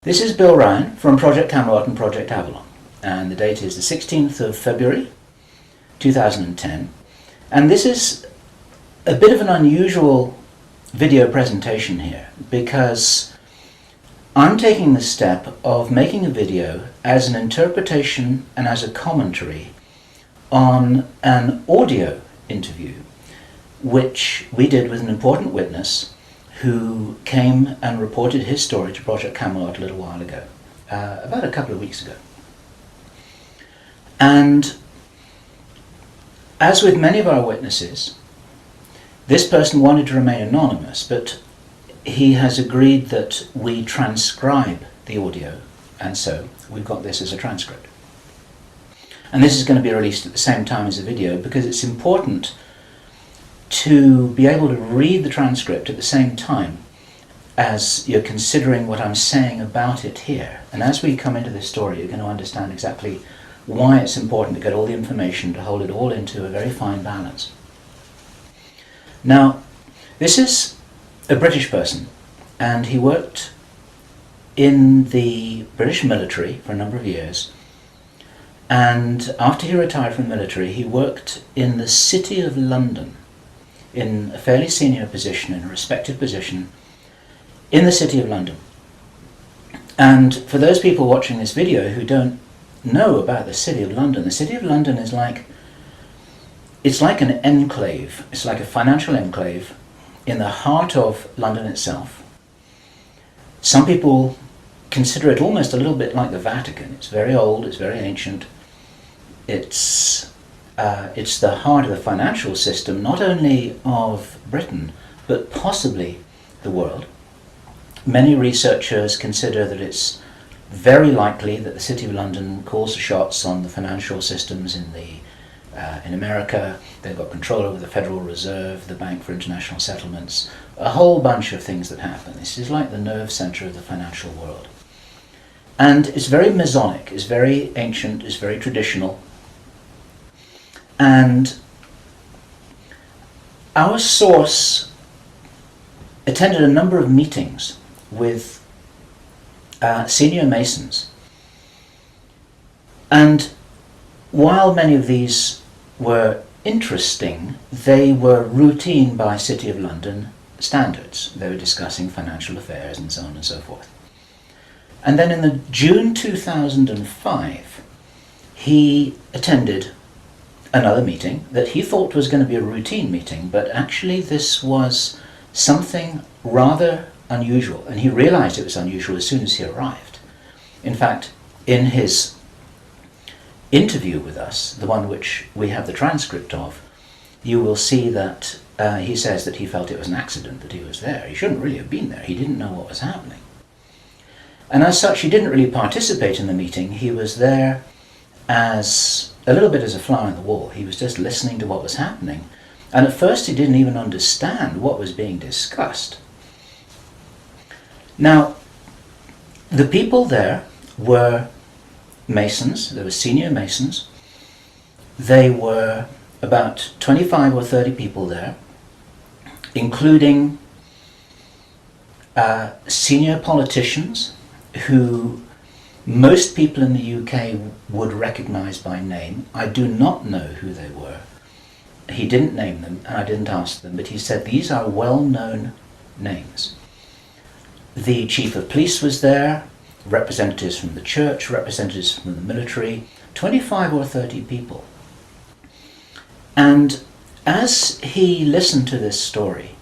This is Bill Ryan from Project Camelot and Project Avalon, and the date is the 16th of February 2010, and this is a bit of an unusual video presentation here because I'm taking the step of making a video as an interpretation and as a commentary on an audio interview which we did with an important witness who came and reported his story to Project Camelot a little while ago, about a couple of weeks ago. And as with many of our witnesses, this person wanted to remain anonymous, but he has agreed that we transcribe the audio, and so we've got this as a transcript. And this is going to be released at the same time as the video because it's important to be able to read the transcript at the same time as you're considering what I'm saying about it here. And as we come into this story, you're going to understand exactly why it's important to get all the information, to hold it all into a very fine balance. Now, this is a British person, and he worked in the British military for a number of years. And after he retired from the military, he worked in the City of London in a fairly senior position, in a respected position in the City of London. And for those people watching this video who don't know about the City of London, the City of London is it's like an enclave. It's like a financial enclave in the heart of London itself. Some people consider it almost a little bit like the Vatican. It's very old, it's very ancient. It's the heart of the financial system, not only of Britain, but possibly the world. Many researchers consider that it's very likely that the City of London calls the shots on the financial systems in America. They've got control over the Federal Reserve, the Bank for International Settlements, a whole bunch of things that happen. This is like the nerve center of the financial world. And it's very Masonic, it's very ancient, it's very traditional. And our source attended a number of meetings with senior Masons. And while many of these were interesting, they were routine by City of London standards. They were discussing financial affairs and so on and so forth. And then in the June 2005, he attended another meeting that he thought was going to be a routine meeting, but actually this was something rather unusual, and he realized it was unusual as soon as he arrived. In fact, in his interview with us, the one which we have the transcript of, you will see that he says that he felt it was an accident that he was there. He shouldn't really have been there. He didn't know what was happening. And as such, he didn't really participate in the meeting. He was there as a little bit as a fly on the wall. He was just listening to what was happening. And at first he didn't even understand what was being discussed. Now, the people there were Masons. There were senior Masons. They were about 25 or 30 people there, including senior politicians who most people in the UK would recognize by name. I do not know who they were. He didn't name them, and I didn't ask them, but he said these are well-known names. The chief of police was there, representatives from the church, representatives from the military, 25 or 30 people. And as he listened to this story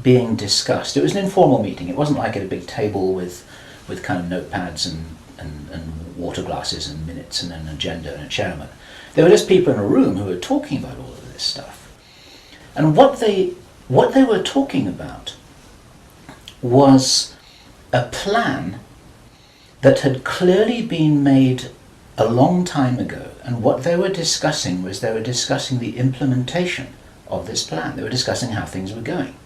being discussed, it was an informal meeting. It wasn't like at a big table with kind of notepads and water glasses and minutes and an agenda and a chairman. There were just people in a room who were talking about all of this stuff. And what they were talking about was a plan that had clearly been made a long time ago. And what they were discussing was they were discussing the implementation of this plan. They were discussing how things were going,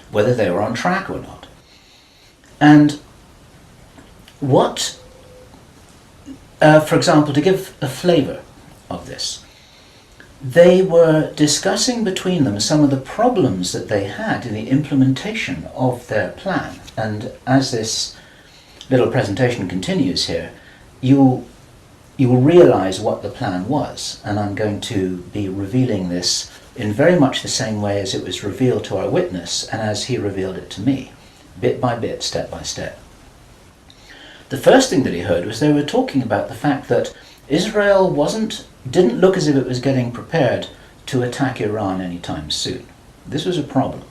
whether they were on track or not. And what for example, to give a flavour of this, they were discussing between them some of the problems that they had in the implementation of their plan. And as this little presentation continues here, you will realize what the plan was, and I'm going to be revealing this in very much the same way as it was revealed to our witness and as he revealed it to me, bit by bit, step by step. The first thing that he heard was they were talking about the fact that Israel didn't look as if it was getting prepared to attack Iran anytime soon. This was a problem.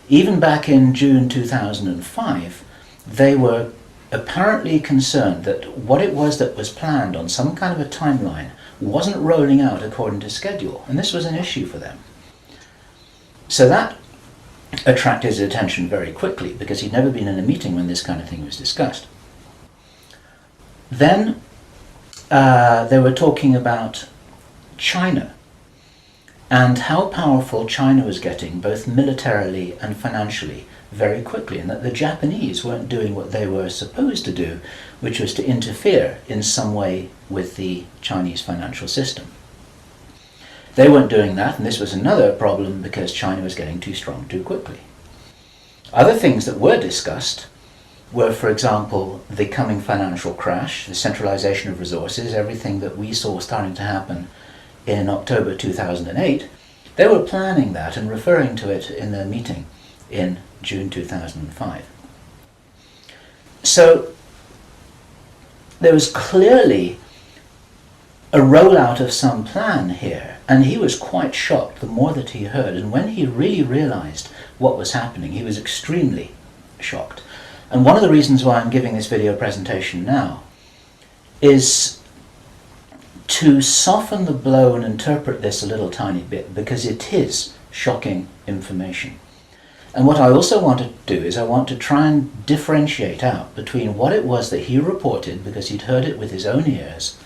Even back in June 2005, they were apparently concerned that what it was that was planned on some kind of a timeline wasn't rolling out according to schedule, and this was an issue for them. So that attracted his attention very quickly, because he'd never been in a meeting when this kind of thing was discussed. Then they were talking about China and how powerful China was getting, both militarily and financially, very quickly, and that the Japanese weren't doing what they were supposed to do, which was to interfere in some way with the Chinese financial system. They weren't doing that, and this was another problem because China was getting too strong too quickly. Other things that were discussed were, for example, the coming financial crash, the centralization of resources, everything that we saw starting to happen in October 2008. They were planning that and referring to it in their meeting in June 2005. So there was clearly a rollout of some plan here, and he was quite shocked the more that he heard, and when he really realized what was happening, he was extremely shocked. And one of the reasons why I'm giving this video presentation now is to soften the blow and interpret this a little tiny bit, because it is shocking information. And what I also want to do is I want to try and differentiate out between what it was that he reported, because he'd heard it with his own ears,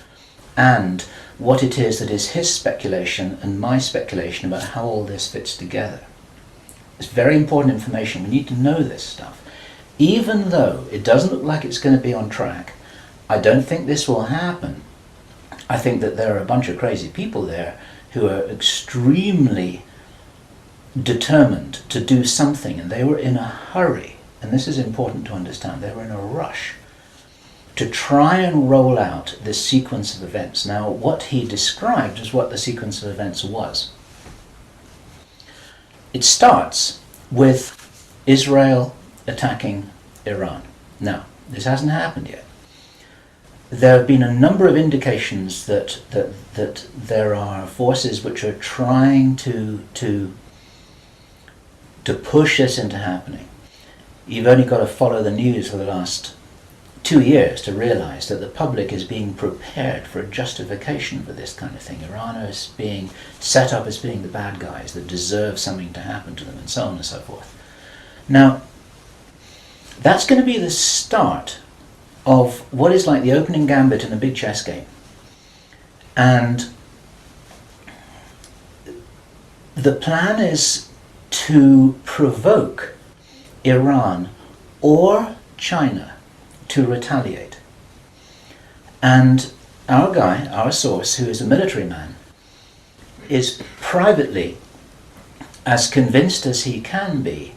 and what it is that is his speculation and my speculation about how all this fits together. It's very important information. We need to know this stuff. Even though it doesn't look like it's going to be on track, I don't think this will happen. I think that there are a bunch of crazy people there who are extremely determined to do something, and they were in a hurry, and this is important to understand. They were in a rush to try and roll out this sequence of events. Now, what he described is what the sequence of events was. It starts with Israel attacking Iran. Now, this hasn't happened yet. There have been a number of indications that there are forces which are trying to push this into happening. You've only got to follow the news for the last 2 years to realize that the public is being prepared for a justification for this kind of thing. Iran is being set up as being the bad guys that deserve something to happen to them, and so on and so forth. Now, that's going to be the start of what is like the opening gambit in a big chess game. And the plan is to provoke Iran or China to retaliate. And our guy, our source, who is a military man, is privately as convinced as he can be,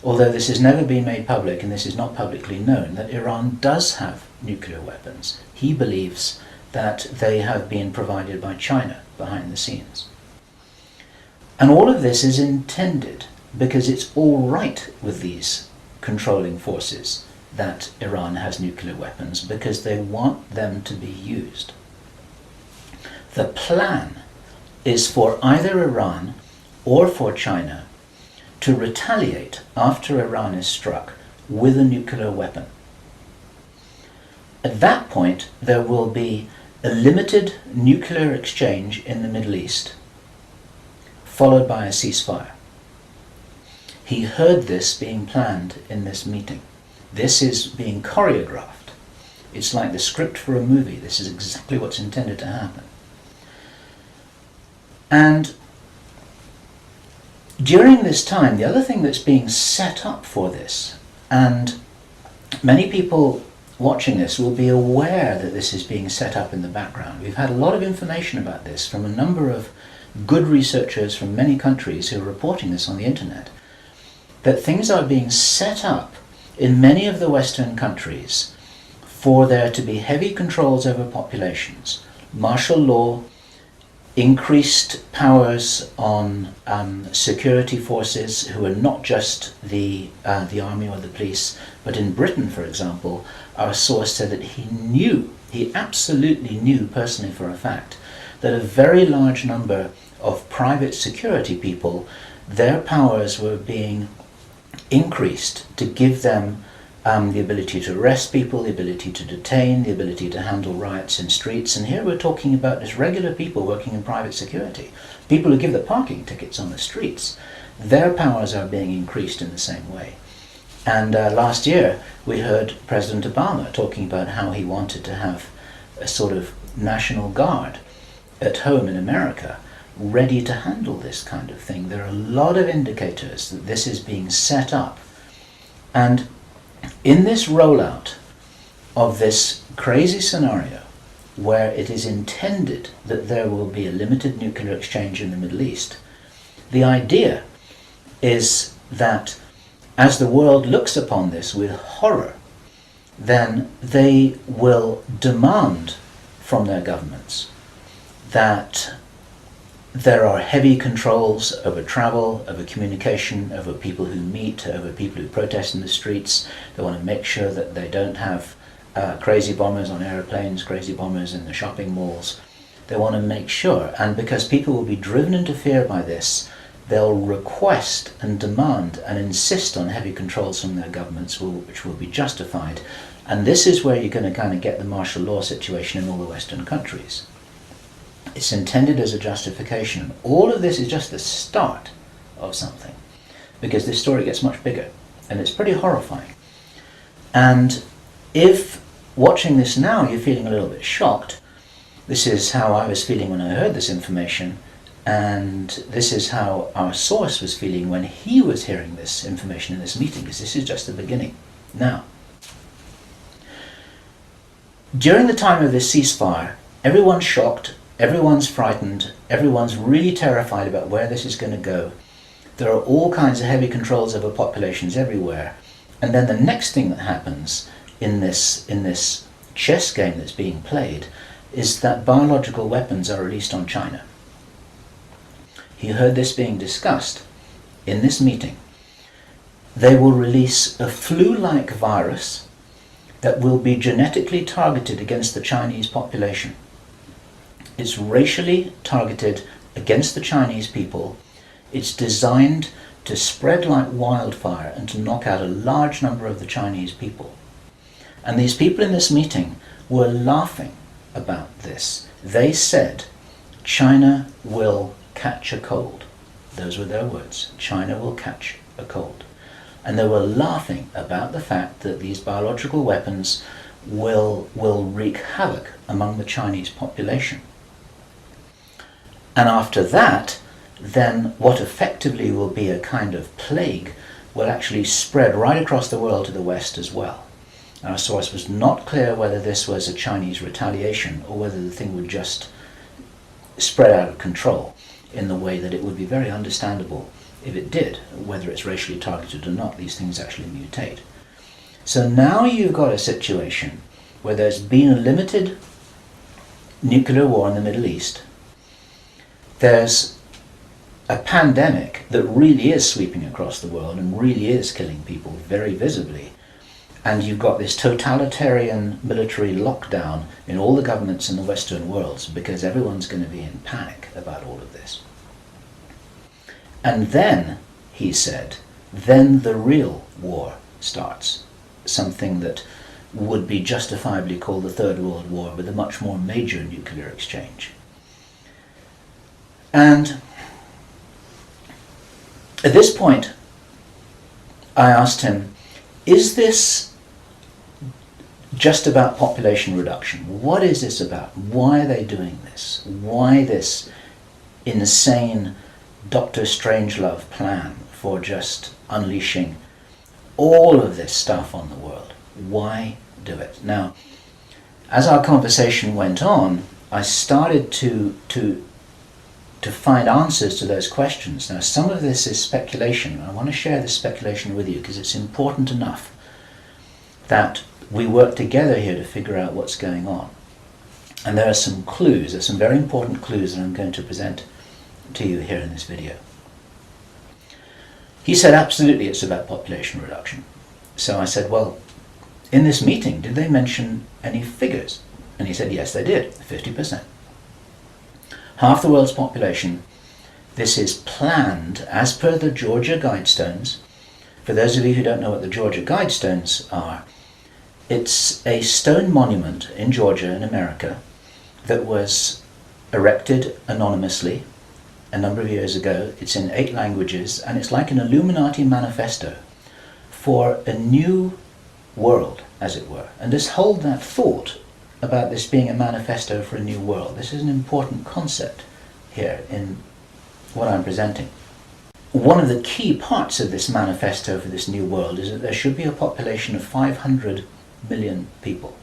although this has never been made public and this is not publicly known, that Iran does have nuclear weapons. He believes that they have been provided by China behind the scenes. And all of this is intended because it's all right with these controlling forces that Iran has nuclear weapons, because they want them to be used. The plan is for either Iran or for China to retaliate after Iran is struck with a nuclear weapon. At that point, there will be a limited nuclear exchange in the Middle East, followed by a ceasefire. He heard this being planned in this meeting. This is being choreographed. It's like the script for a movie. This is exactly what's intended to happen. And during this time, the other thing that's being set up for this, and many people watching this will be aware that this is being set up in the background. We've had a lot of information about this from a number of good researchers from many countries who are reporting this on the internet, that things are being set up in many of the Western countries for there to be heavy controls over populations, martial law, increased powers on security forces who are not just the army or the police, but in Britain, for example, our source said that he absolutely knew personally for a fact, that a very large number of private security people, their powers were being increased to give them the ability to arrest people, the ability to detain, the ability to handle riots in streets. And here we're talking about just regular people working in private security, people who give the parking tickets on the streets. Their powers are being increased in the same way. And last year we heard President Obama talking about how he wanted to have a sort of national guard at home in America ready to handle this kind of thing. There are a lot of indicators that this is being set up. And in this rollout of this crazy scenario where it is intended that there will be a limited nuclear exchange in the Middle East, the idea is that as the world looks upon this with horror, then they will demand from their governments that there are heavy controls over travel, over communication, over people who meet, over people who protest in the streets. They want to make sure that they don't have crazy bombers on aeroplanes, crazy bombers in the shopping malls. They want to make sure, and because people will be driven into fear by this, they'll request and demand and insist on heavy controls from their governments, which will be justified. And this is where you're going to kind of get the martial law situation in all the Western countries. It's intended as a justification. All of this is just the start of something, because this story gets much bigger, and it's pretty horrifying. And if watching this now you're feeling a little bit shocked, this is how I was feeling when I heard this information, and this is how our source was feeling when he was hearing this information in this meeting, because this is just the beginning. Now, during the time of this ceasefire, everyone's shocked, everyone's frightened, everyone's really terrified about where this is going to go. There are all kinds of heavy controls over populations everywhere. And then the next thing that happens in this chess game that's being played is that biological weapons are released on China. He heard this being discussed in this meeting. They will release a flu-like virus that will be genetically targeted against the Chinese population. It's racially targeted against the Chinese people. It's designed to spread like wildfire and to knock out a large number of the Chinese people. And these people in this meeting were laughing about this. They said, China will catch a cold. Those were their words. China will catch a cold. And they were laughing about the fact that these biological weapons will wreak havoc among the Chinese population. And after that, then what effectively will be a kind of plague will actually spread right across the world to the West as well. Our source was not clear whether this was a Chinese retaliation or whether the thing would just spread out of control in the way that it would be very understandable if it did, whether it's racially targeted or not. These things actually mutate. So now you've got a situation where there's been a limited nuclear war in the Middle East. There's a pandemic that really is sweeping across the world and really is killing people very visibly. And you've got this totalitarian military lockdown in all the governments in the Western world because everyone's going to be in panic about all of this. And then, he said, then the real war starts. Something that would be justifiably called the Third World War, with a much more major nuclear exchange. And at this point, I asked him, is this just about population reduction? What is this about? Why are they doing this? Why this insane Dr. Strangelove plan for just unleashing all of this stuff on the world? Why do it? Now, as our conversation went on, I started to find answers to those questions. Now, some of this is speculation. I want to share this speculation with you because it's important enough that we work together here to figure out what's going on. And there are some clues, there's some very important clues that I'm going to present to you here in this video. He said, absolutely, it's about population reduction. So I said, well, in this meeting, did they mention any figures? And he said, yes, they did, 50%. Half the world's population. This is planned as per the Georgia Guidestones. For those of you who don't know what the Georgia Guidestones are, it's a stone monument in Georgia in America that was erected anonymously a number of years ago. It's in 8 languages, and it's like an Illuminati manifesto for a new world, as it were. And just hold that thought about this being a manifesto for a new world. This is an important concept here in what I'm presenting. One of the key parts of this manifesto for this new world is that there should be a population of 500 million people.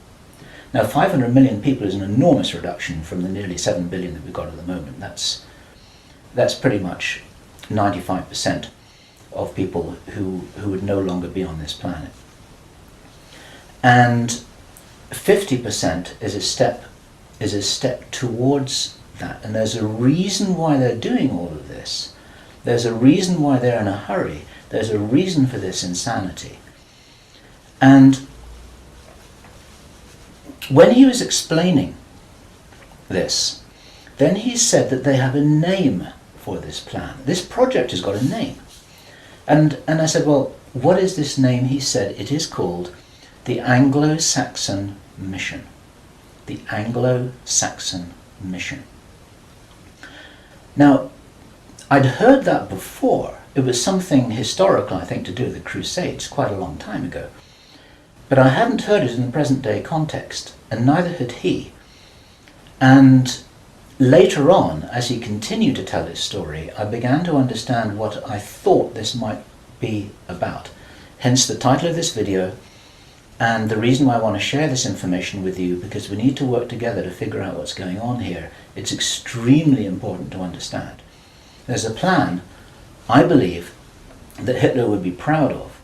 Now, 500 million people is an enormous reduction from the nearly 7 billion that we've got at the moment. That's pretty much 95% of people who would no longer be on this planet. And 50% is a step towards that. And there's a reason why they're doing all of this. There's a reason why they're in a hurry. There's a reason for this insanity. And when he was explaining this, then he said that they have a name for this plan. This project has got a name. And I said, well, what is this name? He said, it is called the Anglo-Saxon Mission. The Anglo-Saxon Mission. Now, I'd heard that before. It was something historical, I think, to do with the Crusades quite a long time ago. But I hadn't heard it in the present day context, and neither had he. And later on, as he continued to tell his story, I began to understand what I thought this might be about. Hence the title of this video, and the reason why I want to share this information with you, because we need to work together to figure out what's going on here. It's extremely important to understand. There's a plan, I believe, that Hitler would be proud of,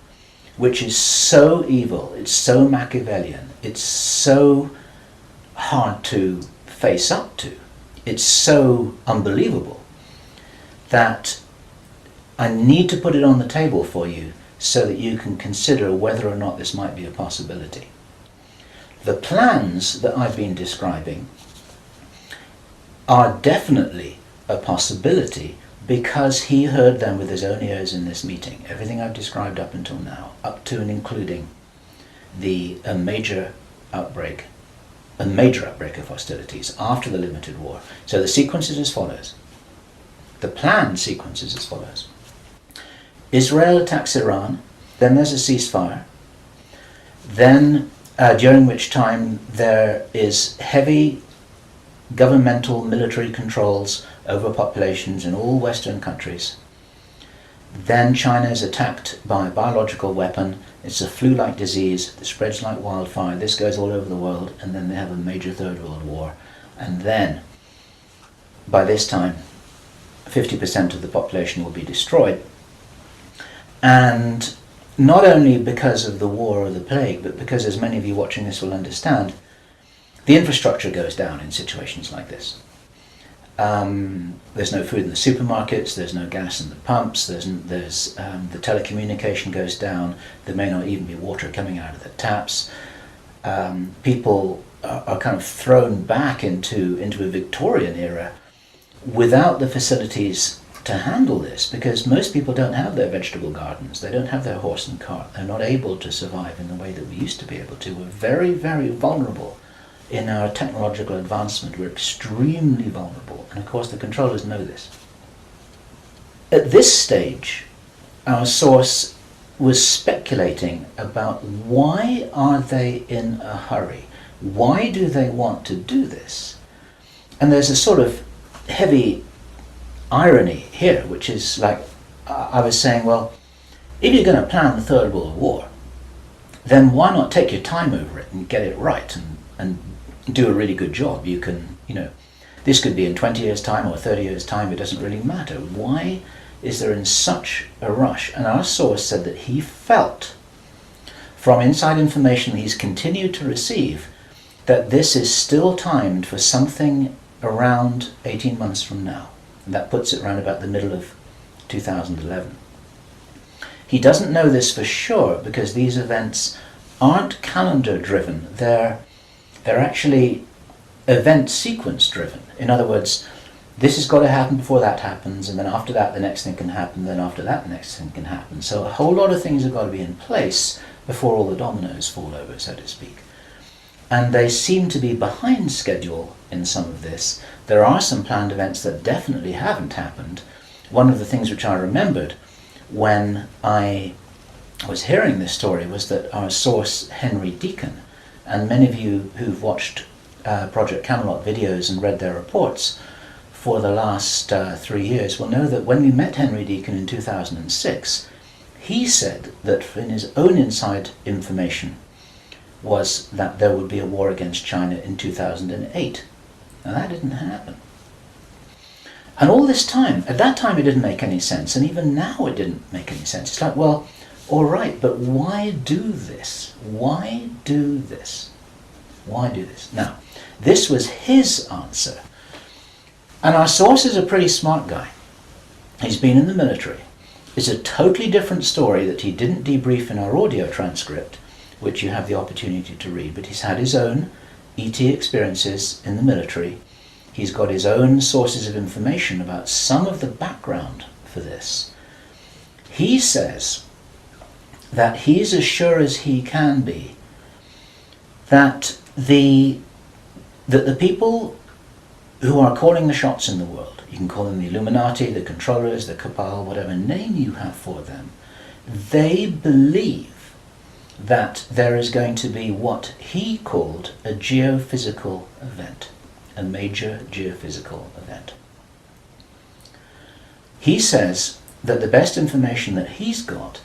which is so evil, it's so Machiavellian, it's so hard to face up to, it's so unbelievable, that I need to put it on the table for you so that you can consider whether or not this might be a possibility. The plans that I've been describing are definitely a possibility because he heard them with his own ears in this meeting. Everything I've described up until now, up to and including a major outbreak of hostilities after the limited war. So the sequence is as follows. The plan sequence is as follows. Israel attacks Iran, then there's a ceasefire, then during which time there is heavy governmental military controls over populations in all Western countries. Then China is attacked by a biological weapon. It's a flu-like disease that spreads like wildfire. This goes all over the world, and then they have a major Third World War. And then, by this time, 50% of the population will be destroyed. And not only because of the war or the plague, but because, as many of you watching this will understand, the infrastructure goes down in situations like this. There's no food in the supermarkets, there's no gas in the pumps, the telecommunication goes down, there may not even be water coming out of the taps. People are kind of thrown back into a Victorian era without the facilities to handle this, because most people don't have their vegetable gardens, they don't have their horse and cart, they're not able to survive in the way that we used to be able to. We're very, very vulnerable in our technological advancement. We're extremely vulnerable, and of course the controllers know this. At this stage, our source was speculating about why are they in a hurry? Why do they want to do this? And there's a sort of heavy irony here, which is like, I was saying, well, if you're going to plan the Third World War, then why not take your time over it and get it right and do a really good job? You can, this could be in 20 years' time or 30 years' time, it doesn't really matter. Why is there in such a rush? And our source said that he felt from inside information that he's continued to receive, that this is still timed for something around 18 months from now. And that puts it around about the middle of 2011. He doesn't know this for sure because these events aren't calendar driven, they're actually event sequence driven. In other words, this has got to happen before that happens, and then after that the next thing can happen, then after that the next thing can happen. So a whole lot of things have got to be in place before all the dominoes fall over, so to speak. And they seem to be behind schedule in some of this. There are some planned events that definitely haven't happened. One of the things which I remembered when I was hearing this story was that our source, Henry Deacon, and many of you who've watched Project Camelot videos and read their reports for the last 3 years will know that when we met Henry Deacon in 2006, he said that in his own inside information was that there would be a war against China in 2008. Now that didn't happen. And all this time, at that time it didn't make any sense, and even now it didn't make any sense. It's like, well, all right, but why do this? Why do this? Why do this? Now, this was his answer. And our source is a pretty smart guy. He's been in the military. It's a totally different story that he didn't debrief in our audio transcript, which you have the opportunity to read, but he's had his own ET experiences in the military. He's got his own sources of information about some of the background for this. He says that he's as sure as he can be that the people who are calling the shots in the world, you can call them the Illuminati, the controllers, the cabal, whatever name you have for them, they believe that there is going to be what he called a geophysical event, a major geophysical event. He says that the best information that he's got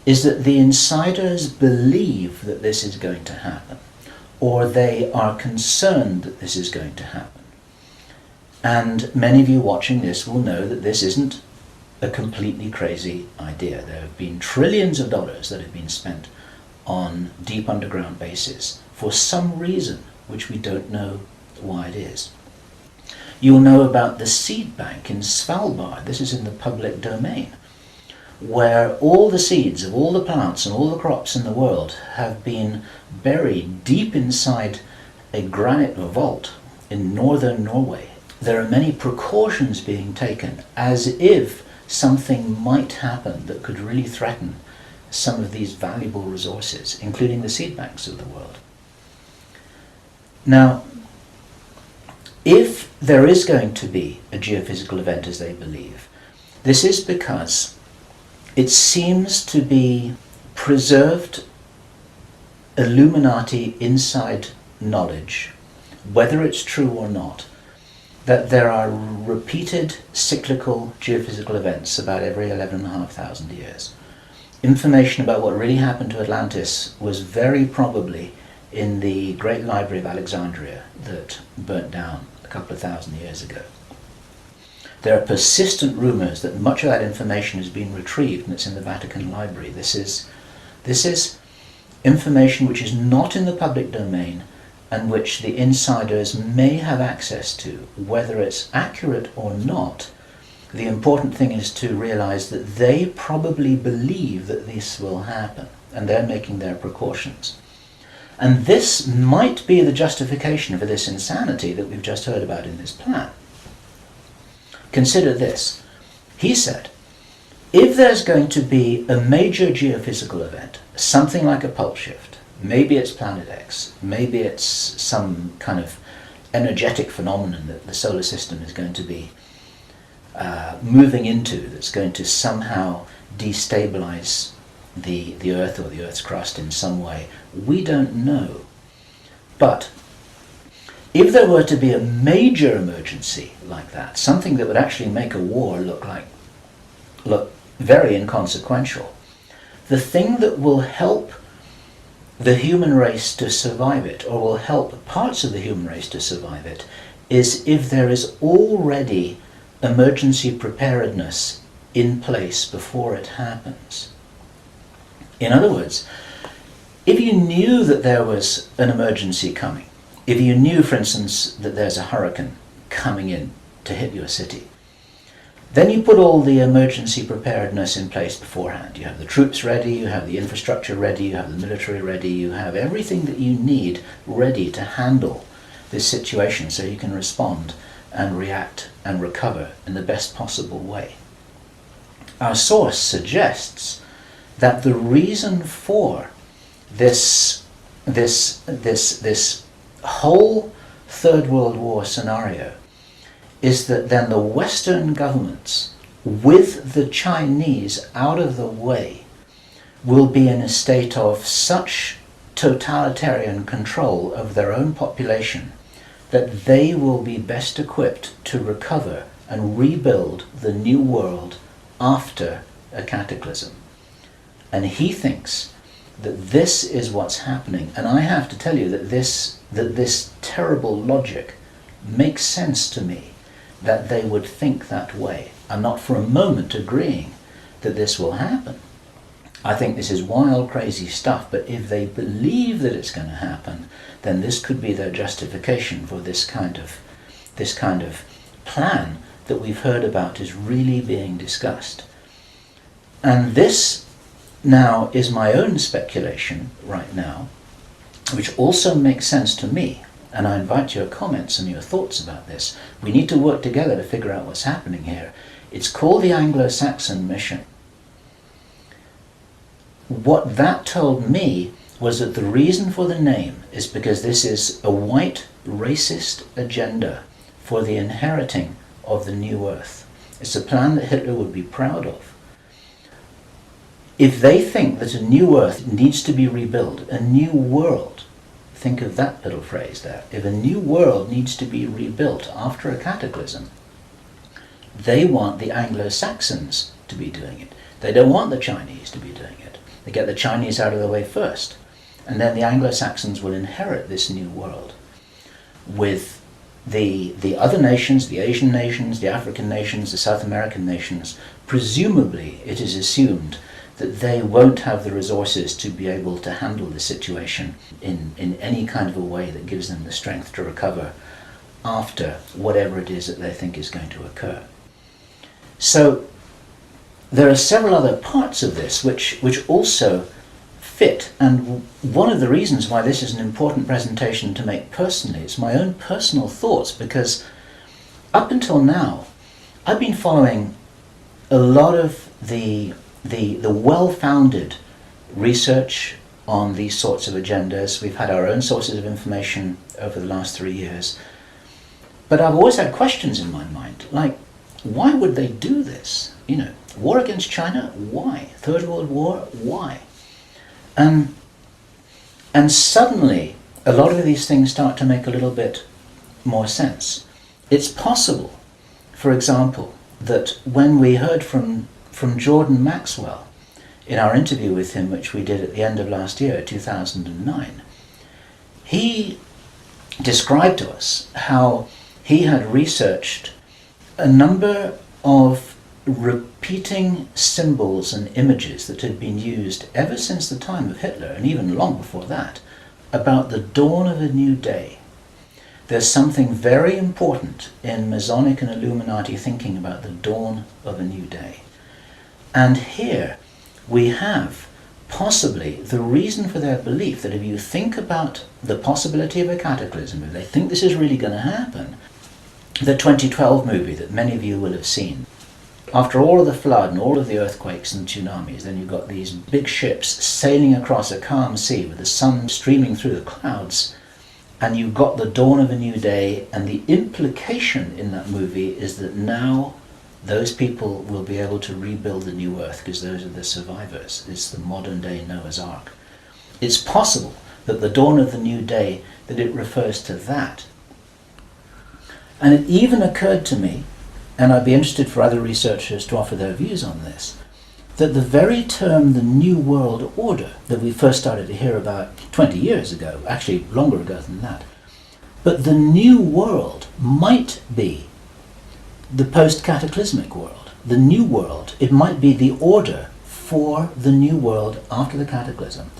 is that the insiders believe that this is going to happen, or they are concerned that this is going to happen. And many of you watching this will know that this isn't a completely crazy idea. There have been trillions of dollars that have been spent on deep underground bases for some reason which we don't know why it is. You'll know about the seed bank in Svalbard. This is in the public domain, where all the seeds of all the plants and all the crops in the world have been buried deep inside a granite vault in northern Norway. There are many precautions being taken as if something might happen that could really threaten some of these valuable resources, including the seed banks of the world. Now, if there is going to be a geophysical event as they believe, this is because it seems to be preserved Illuminati inside knowledge, whether it's true or not, that there are repeated cyclical geophysical events about every 11,500 years. Information about what really happened to Atlantis was very probably in the Great Library of Alexandria that burnt down a couple of thousand years ago. There are persistent rumors that much of that information has been retrieved and it's in the Vatican Library. This is information which is not in the public domain and which the insiders may have access to. Whether it's accurate or not, the important thing is to realize that they probably believe that this will happen and they're making their precautions. And this might be the justification for this insanity that we've just heard about in this plan. Consider this. He said, if there's going to be a major geophysical event, something like a pole shift, maybe it's Planet X, maybe it's some kind of energetic phenomenon that the solar system is going to be moving into, that's going to somehow destabilize the Earth or the Earth's crust in some way. We don't know. But if there were to be a major emergency like that, something that would actually make a war look very inconsequential, the thing that will help the human race to survive it, or will help parts of the human race to survive it, is if there is already emergency preparedness in place before it happens. In other words, If you knew that there was an emergency coming, if you knew, for instance, that there's a hurricane coming in to hit your city, then you put all the emergency preparedness in place beforehand. You have the troops ready, you have the infrastructure ready, you have the military ready, you have everything that you need ready to handle this situation so you can respond and react and recover in the best possible way. Our source suggests that the reason for this whole Third World War scenario is that then the Western governments, with the Chinese out of the way, will be in a state of such totalitarian control of their own population that they will be best equipped to recover and rebuild the new world after a cataclysm. And he thinks that this is what's happening. And I have to tell you that this terrible logic makes sense to me, that they would think that way. I'm not for a moment agreeing that this will happen. I think this is wild, crazy stuff, but if they believe that it's going to happen, then this could be their justification for this kind of plan that we've heard about is really being discussed. And this now is my own speculation right now, which also makes sense to me. And I invite your comments and your thoughts about this. We need to work together to figure out what's happening here. It's called the Anglo-Saxon mission. What that told me was that the reason for the name is because this is a white racist agenda for the inheriting of the new earth. It's a plan that Hitler would be proud of. If they think that a new earth needs to be rebuilt, a new world, think of that little phrase there, if a new world needs to be rebuilt after a cataclysm, they want the Anglo-Saxons to be doing it. They don't want the Chinese to be doing it. They get the Chinese out of the way first, and then the Anglo-Saxons will inherit this new world with the other nations, the Asian nations, the African nations, the South American nations. Presumably, it is assumed that they won't have the resources to be able to handle the situation in any kind of a way that gives them the strength to recover after whatever it is that they think is going to occur. So there are several other parts of this which also fit, and one of the reasons why this is an important presentation to make personally, it's my own personal thoughts, because up until now I've been following a lot of the well-founded research on these sorts of agendas. We've had our own sources of information over the last 3 years. But I've always had questions in my mind, like, why would they do this? You know, war against China, why? Third World War, why? And suddenly, a lot of these things start to make a little bit more sense. It's possible, for example, that when we heard from Jordan Maxwell in our interview with him, which we did at the end of last year, 2009, he described to us how he had researched a number of repeating symbols and images that had been used ever since the time of Hitler, and even long before that, about the dawn of a new day. There's something very important in Masonic and Illuminati thinking about the dawn of a new day. And here we have possibly the reason for their belief that if you think about the possibility of a cataclysm, if they think this is really going to happen, the 2012 movie that many of you will have seen, after all of the flood and all of the earthquakes and tsunamis, then you've got these big ships sailing across a calm sea with the sun streaming through the clouds, and you've got the dawn of a new day, and the implication in that movie is that now those people will be able to rebuild the new earth because those are the survivors. It's the modern day Noah's Ark. It's possible that the dawn of the new day, that it refers to that. And it even occurred to me, and I'd be interested for other researchers to offer their views on this, that the very term the New World Order that we first started to hear about 20 years ago, actually longer ago than that, but the New World might be the post-cataclysmic world. The New World, it might be the order for the New World after the cataclysm.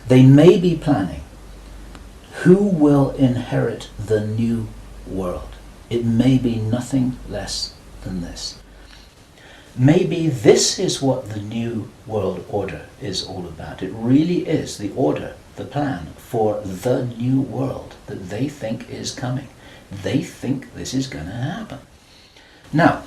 They may be planning who will inherit the new world. It may be nothing less than this. Maybe this is what the new world order is all about. It really is the order, the plan for the new world that they think is coming. They think this is going to happen. Now,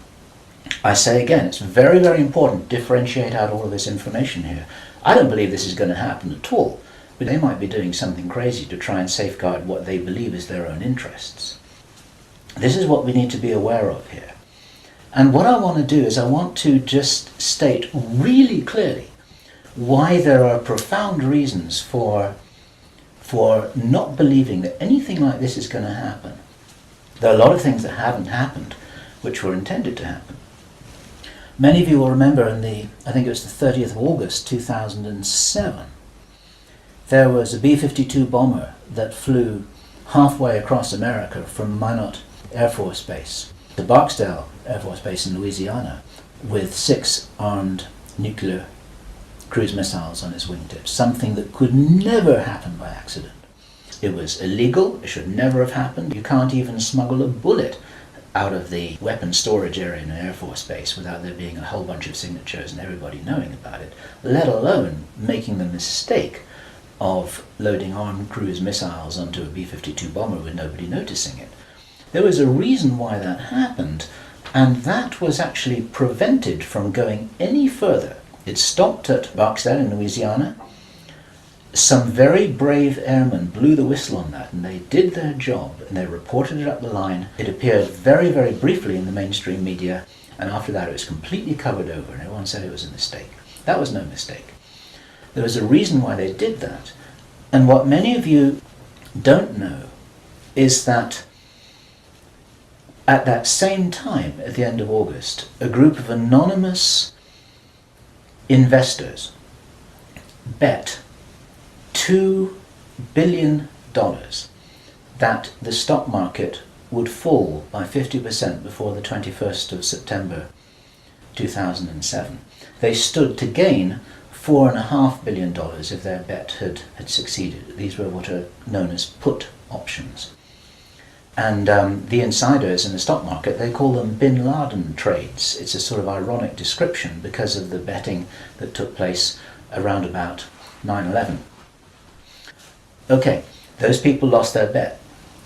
I say again, it's very, very important to differentiate out all of this information here. I don't believe this is going to happen at all, but they might be doing something crazy to try and safeguard what they believe is their own interests. This is what we need to be aware of here. And what I want to do is I want to just state really clearly why there are profound reasons for not believing that anything like this is going to happen. There are a lot of things that haven't happened which were intended to happen. Many of you will remember I think it was the 30th of August 2007, there was a B-52 bomber that flew halfway across America from Minot Air Force Base to Barksdale Air Force Base in Louisiana with 6 armed nuclear cruise missiles on its wingtips, something that could never happen by accident. It was illegal, it should never have happened. You can't even smuggle a bullet out of the weapons storage area in an Air Force Base without there being a whole bunch of signatures and everybody knowing about it, let alone making the mistake of loading armed cruise missiles onto a B-52 bomber with nobody noticing it. There was a reason why that happened, and that was actually prevented from going any further. It stopped at Barksdale in Louisiana. Some very brave airmen blew the whistle on that, and they did their job, and they reported it up the line. It appeared very, very briefly in the mainstream media, and after that it was completely covered over, and everyone said it was a mistake. That was no mistake. There was a reason why they did that, and what many of you don't know is that at that same time, at the end of August, a group of anonymous investors bet $2 billion that the stock market would fall by 50% before the 21st of September 2007. They stood to gain $4.5 billion if their bet had succeeded. These were what are known as put options. And the insiders in the stock market, they call them Bin Laden trades. It's a sort of ironic description because of the betting that took place around about 9/11. Okay, those people lost their bet.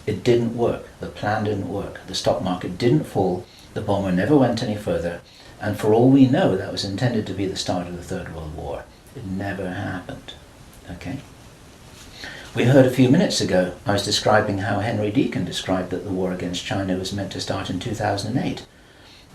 It didn't work. The plan didn't work. The stock market didn't fall. The bomber never went any further. And for all we know, that was intended to be the start of the Third World War. It never happened. Okay? We heard a few minutes ago, I was describing how Henry Deacon described that the war against China was meant to start in 2008.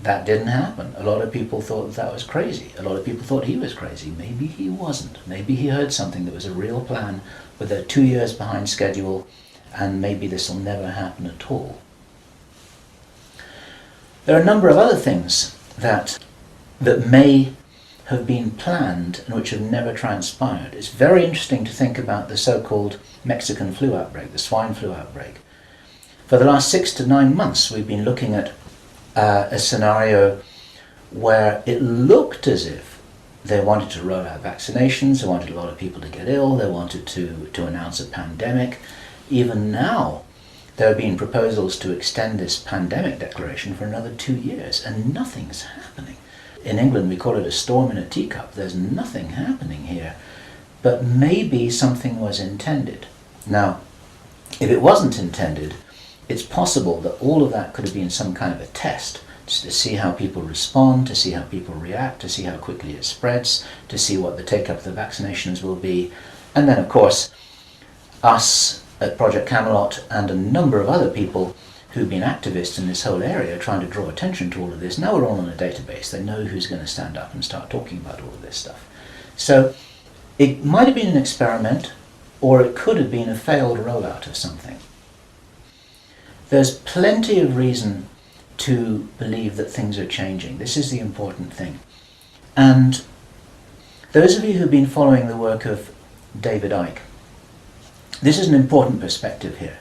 That didn't happen. A lot of people thought that was crazy. A lot of people thought he was crazy. Maybe he wasn't. Maybe he heard something that was a real plan, but they're 2 years behind schedule, and maybe this will never happen at all. There are a number of other things that may have been planned and which have never transpired. It's very interesting to think about the so-called Mexican flu outbreak, the swine flu outbreak. For the last 6 to 9 months, we've been looking at a scenario where it looked as if they wanted to roll out vaccinations, they wanted a lot of people to get ill, they wanted to announce a pandemic. Even now, there have been proposals to extend this pandemic declaration for another 2 years, and nothing's happening. In England, we call it a storm in a teacup. There's nothing happening here, but maybe something was intended. Now, if it wasn't intended, it's possible that all of that could have been some kind of a test, just to see how people respond, to see how people react, to see how quickly it spreads, to see what the take-up of the vaccinations will be. And then, of course, us at Project Camelot and a number of other people who've been activists in this whole area trying to draw attention to all of this, now we're all on a database. They know who's going to stand up and start talking about all of this stuff. So it might have been an experiment, or it could have been a failed rollout of something. There's plenty of reason to believe that things are changing. This is the important thing. And those of you who've been following the work of David Icke, this is an important perspective here,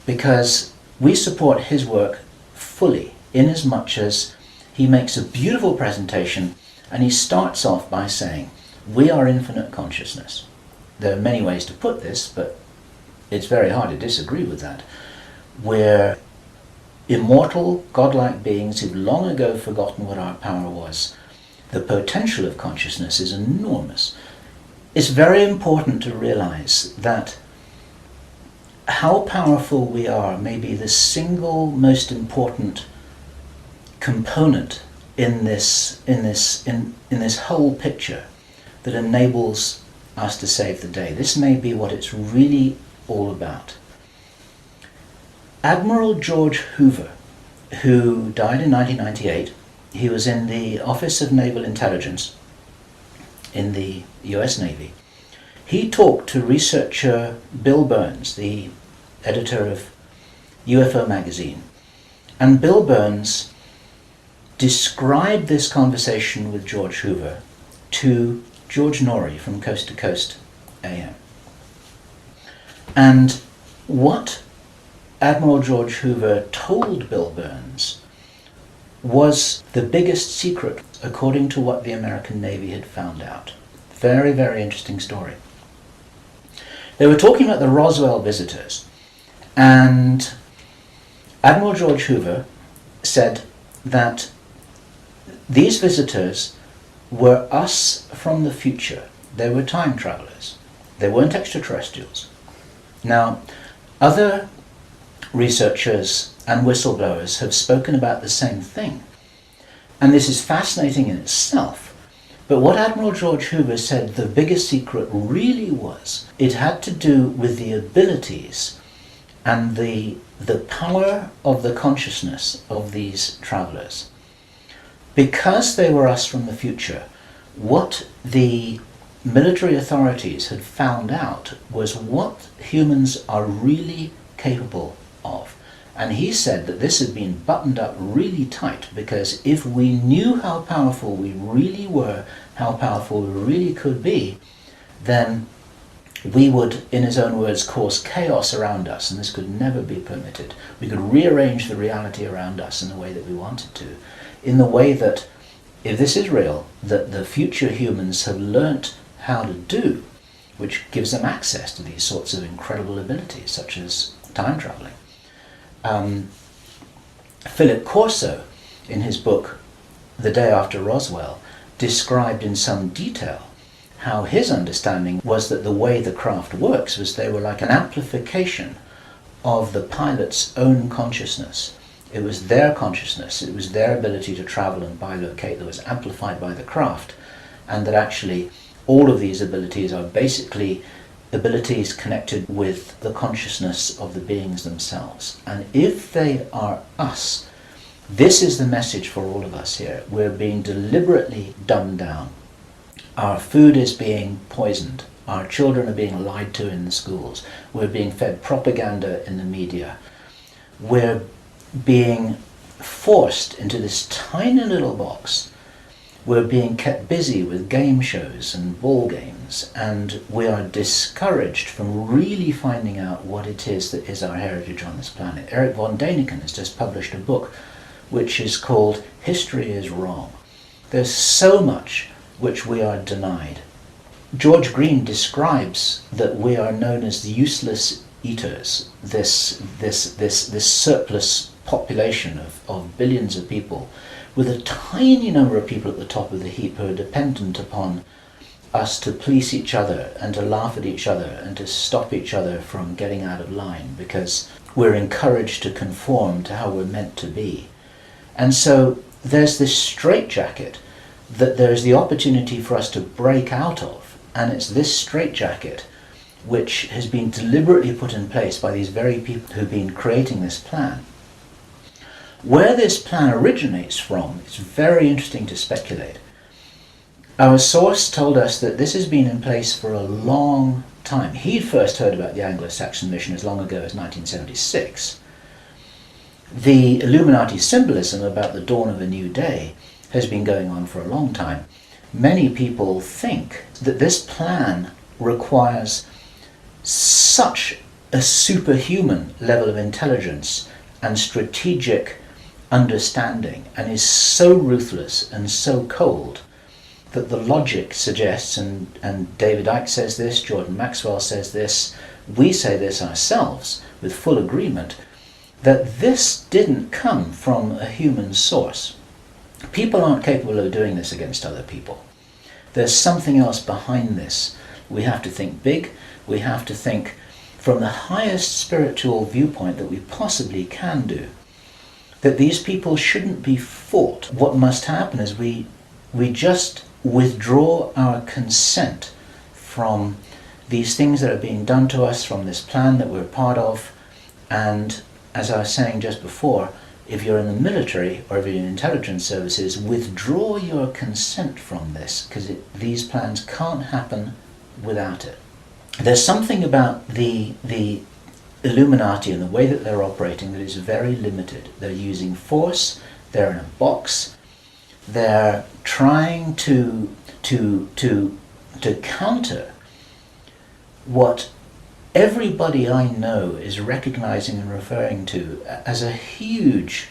because we support his work fully, in as much as he makes a beautiful presentation and he starts off by saying, we are infinite consciousness. there are many ways to put this, but it's very hard to disagree with that. We're immortal, godlike beings who've long ago forgotten what our power was. The potential of consciousness is enormous. It's very important to realize that how powerful we are may be the single most important component in this whole picture that enables us to save the day. This may be what it's really all about. Admiral George Hoover, who died in 1998, he was in the Office of Naval Intelligence in the US Navy. He talked to researcher Bill Burns, the editor of UFO magazine. And Bill Burns described this conversation with George Hoover to George Norrie from Coast to Coast AM. And what Admiral George Hoover told Bill Burns was the biggest secret according to what the American Navy had found out. Very, very interesting story. They were talking about the Roswell visitors, and Admiral George Hoover said that these visitors were us from the future. They were time travelers. They weren't extraterrestrials. Now, other researchers and whistleblowers have spoken about the same thing. And this is fascinating in itself. But what Admiral George Hoover said the biggest secret really was, it had to do with the abilities and the power of the consciousness of these travelers. Because they were us from the future, what the military authorities had found out was what humans are really capable of. And he said that this had been buttoned up really tight, because if we knew how powerful we really were, how powerful we really could be, then we would, in his own words, cause chaos around us, and this could never be permitted. We could rearrange the reality around us in the way that we wanted to, in the way that, if this is real, that the future humans have learnt how to do, which gives them access to these sorts of incredible abilities, such as time traveling. Philip Corso, in his book The Day After Roswell, described in some detail how his understanding was that the way the craft works was they were like an amplification of the pilot's own consciousness. It was their consciousness, it was their ability to travel and bilocate that was amplified by the craft, and that actually all of these abilities are basically abilities connected with the consciousness of the beings themselves. And if they are us, this is the message for all of us here. We're being deliberately dumbed down. Our food is being poisoned. Our children are being lied to in the schools. We're being fed propaganda in the media. We're being forced into this tiny little box. We're being kept busy with game shows and ball games, and we are discouraged from really finding out what it is that is our heritage on this planet. Eric von Däniken has just published a book which is called History is Wrong. There's so much which we are denied. George Green describes that we are known as the useless eaters, this surplus population of billions of people, with a tiny number of people at the top of the heap who are dependent upon us to police each other and to laugh at each other and to stop each other from getting out of line, because we're encouraged to conform to how we're meant to be. And so there's this straitjacket that there's the opportunity for us to break out of, and it's this straitjacket which has been deliberately put in place by these very people who've been creating this plan. Where this plan originates from, it's very interesting to speculate. Our source told us that this has been in place for a long time. He'd first heard about the Anglo-Saxon mission as long ago as 1976. The Illuminati symbolism about the dawn of a new day has been going on for a long time. Many people think that this plan requires such a superhuman level of intelligence and strategic understanding, and is so ruthless and so cold, that the logic suggests, and David Icke says this, Jordan Maxwell says this, we say this ourselves with full agreement, that this didn't come from a human source. People aren't capable of doing this against other people. There's something else behind this. We have to think big. We have to think from the highest spiritual viewpoint that we possibly can do. That these people shouldn't be fought. What must happen is we just withdraw our consent from these things that are being done to us, from this plan that we're part of. And as I was saying just before, if you're in the military or if you're in intelligence services, withdraw your consent from this, because these plans can't happen without it. There's something about the Illuminati and the way that they're operating that is very limited. They're using force, they're in a box, they're trying to counter what everybody I know is recognizing and referring to as a huge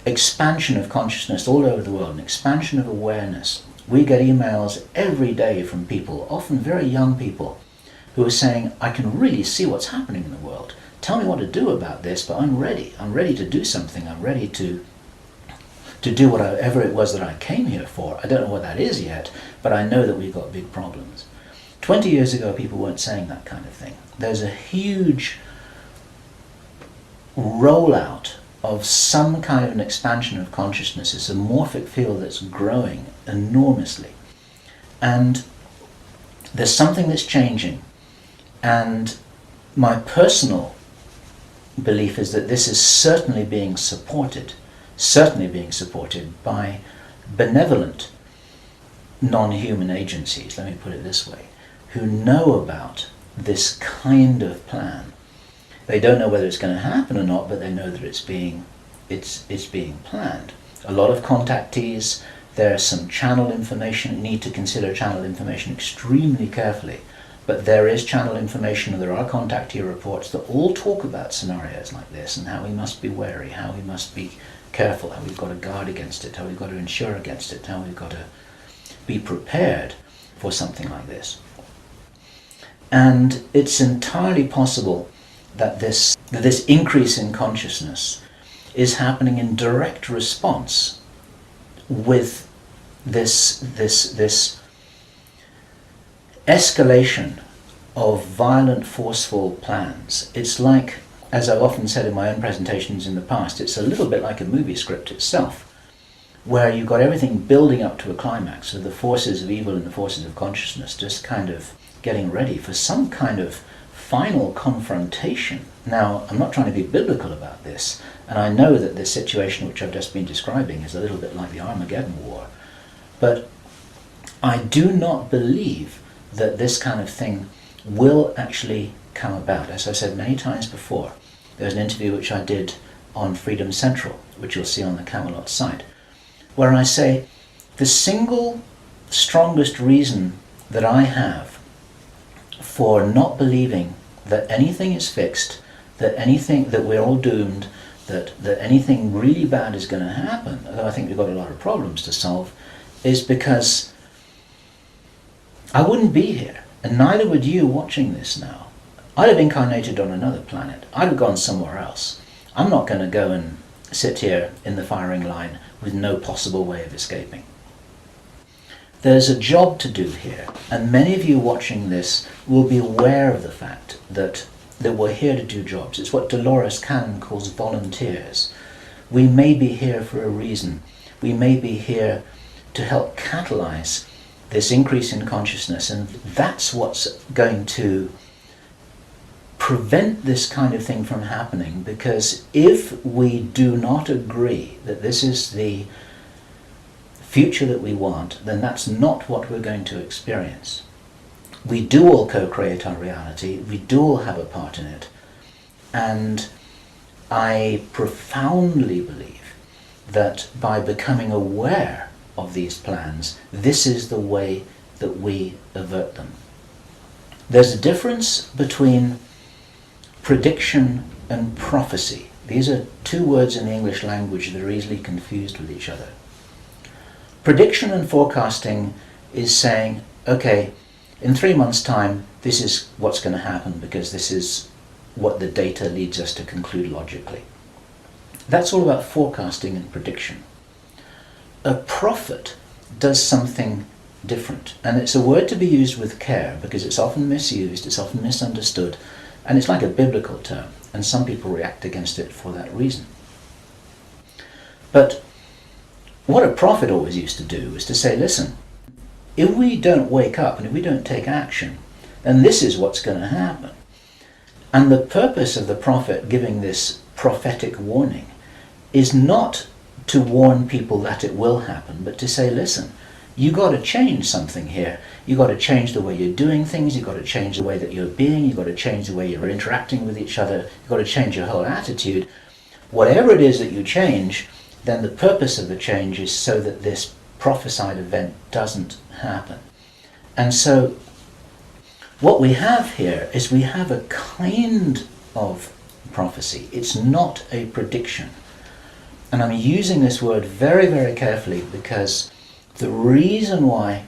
expansion of consciousness all over the world, an expansion of awareness. We get emails every day from people, often very young people, who are saying, I can really see what's happening in the world. Tell me what to do about this, but I'm ready. I'm ready to do something. I'm ready to do whatever it was that I came here for. I don't know what that is yet, but I know that we've got big problems. 20 years ago, people weren't saying that kind of thing. There's a huge rollout of some kind of an expansion of consciousness. It's a morphic field that's growing enormously. And there's something that's changing. And my personal belief is that this is certainly being supported by benevolent non-human agencies, let me put it this way, who know about this kind of plan. They don't know whether it's going to happen or not, but they know that it's being planned. A lot of contactees, there's some channel information. You need to consider channel information extremely carefully. But there is channel information, and there are contactee reports that all talk about scenarios like this and how we must be wary, how we must be careful, how we've got to guard against it, how we've got to insure against it, how we've got to be prepared for something like this. And it's entirely possible that this increase in consciousness is happening in direct response with this escalation of violent, forceful plans. It's like, as I've often said in my own presentations in the past, it's a little bit like a movie script itself, where you've got everything building up to a climax of the forces of evil and the forces of consciousness just kind of getting ready for some kind of final confrontation. Now, I'm not trying to be biblical about this, and I know that this situation which I've just been describing is a little bit like the Armageddon War, but I do not believe that this kind of thing will actually come about. As I said many times before, there's an interview which I did on Freedom Central, which you'll see on the Camelot site, where I say the single strongest reason that I have for not believing that anything is fixed, that we're all doomed, that anything really bad is going to happen, although I think we've got a lot of problems to solve, is because I wouldn't be here, and neither would you watching this now. I'd have incarnated on another planet. I'd have gone somewhere else. I'm not going to go and sit here in the firing line with no possible way of escaping. There's a job to do here, and many of you watching this will be aware of the fact that we're here to do jobs. It's what Dolores Cannon calls volunteers. We may be here for a reason. We may be here to help catalyze this increase in consciousness, and that's what's going to prevent this kind of thing from happening, because if we do not agree that this is the future that we want, then that's not what we're going to experience. We do all co-create our reality, we do all have a part in it, and I profoundly believe that by becoming aware of these plans, this is the way that we avert them. There's a difference between prediction and prophecy. These are two words in the English language that are easily confused with each other. Prediction and forecasting is saying, okay, in 3 months' time, this is what's going to happen because this is what the data leads us to conclude logically. That's all about forecasting and prediction. A prophet does something different, and it's a word to be used with care because it's often misused, it's often misunderstood, and it's like a biblical term, and some people react against it for that reason. But what a prophet always used to do is to say, listen, if we don't wake up and if we don't take action, then this is what's going to happen. And the purpose of the prophet giving this prophetic warning is not to warn people that it will happen, but to say, listen, you got to change something here. You got to change the way you're doing things. You got to change the way that you're being. You got to change the way you're interacting with each other. You got to change your whole attitude. Whatever it is that you change, then the purpose of the change is so that this prophesied event doesn't happen. And so what we have here is we have a kind of prophecy. It's not a prediction. And I'm using this word very, very carefully because the reason why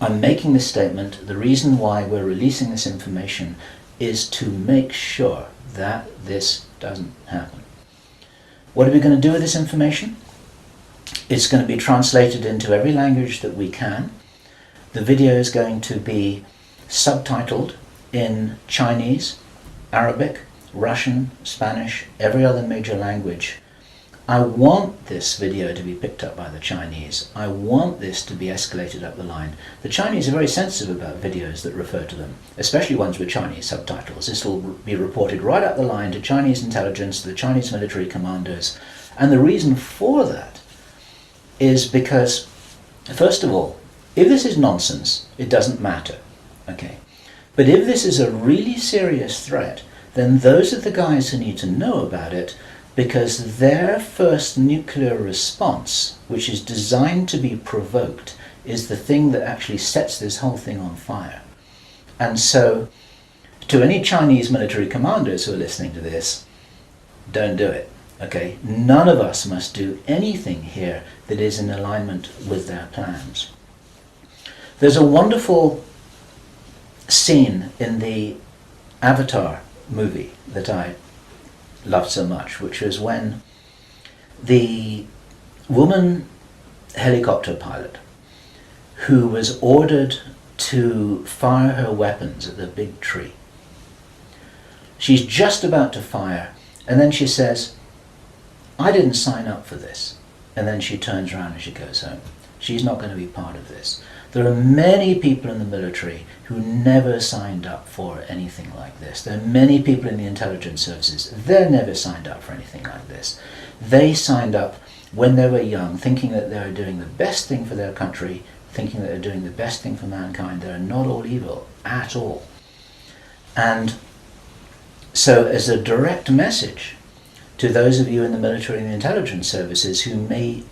I'm making this statement, the reason why we're releasing this information is to make sure that this doesn't happen. What are we going to do with this information? It's going to be translated into every language that we can. The video is going to be subtitled in Chinese, Arabic, Russian, Spanish, every other major language. I want this video to be picked up by the Chinese. I want this to be escalated up the line. The Chinese are very sensitive about videos that refer to them, especially ones with Chinese subtitles. This will be reported right up the line to Chinese intelligence, to the Chinese military commanders. And the reason for that is because, first of all, if this is nonsense, it doesn't matter. Okay. But if this is a really serious threat, then those are the guys who need to know about it, because their first nuclear response, which is designed to be provoked, is the thing that actually sets this whole thing on fire. And so, to any Chinese military commanders who are listening to this, don't do it. Okay? None of us must do anything here that is in alignment with their plans. There's a wonderful scene in the Avatar movie that I loved so much, which was when the woman helicopter pilot who was ordered to fire her weapons at the big tree. She's just about to fire, and then she says, I didn't sign up for this. And then she turns around and she goes home. She's not going to be part of this. There are many people in the military who never signed up for anything like this. There are many people in the intelligence services. They never signed up for anything like this. They signed up when they were young, thinking that they were doing the best thing for their country, thinking that they're doing the best thing for mankind. They're not all evil at all. And so as a direct message to those of you in the military and the intelligence services who may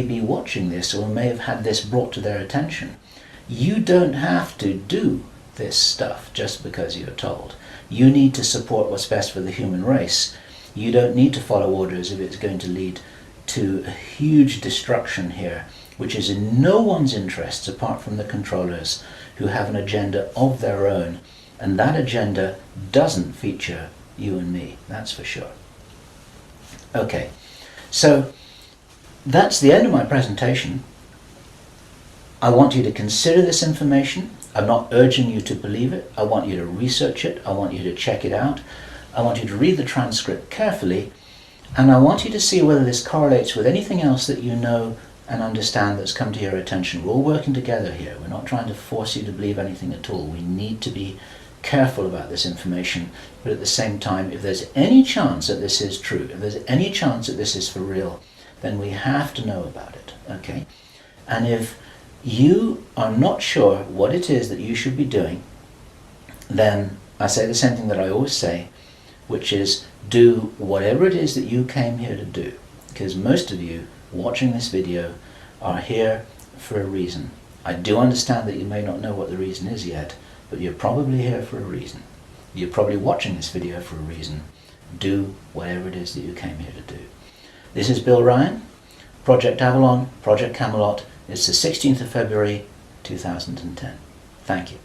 be watching this or may have had this brought to their attention, you don't have to do this stuff just because you're told. You need to support what's best for the human race. You don't need to follow orders if it's going to lead to a huge destruction here, which is in no one's interests apart from the controllers who have an agenda of their own, and that agenda doesn't feature you and me, that's for sure. Okay, so that's the end of my presentation. I want you to consider this information. I'm not urging you to believe it. I want you to research it. I want you to check it out. I want you to read the transcript carefully, and I want you to see whether this correlates with anything else that you know and understand that's come to your attention. We're all working together here. We're not trying to force you to believe anything at all. We need to be careful about this information, but at the same time, if there's any chance that this is true, if there's any chance that this is for real, then we have to know about it, okay? And if you are not sure what it is that you should be doing, then I say the same thing that I always say, which is do whatever it is that you came here to do, because most of you watching this video are here for a reason. I do understand that you may not know what the reason is yet, but you're probably here for a reason. You're probably watching this video for a reason. Do whatever it is that you came here to do. This is Bill Ryan, Project Avalon, Project Camelot, It's the 16th of February 2010. Thank you.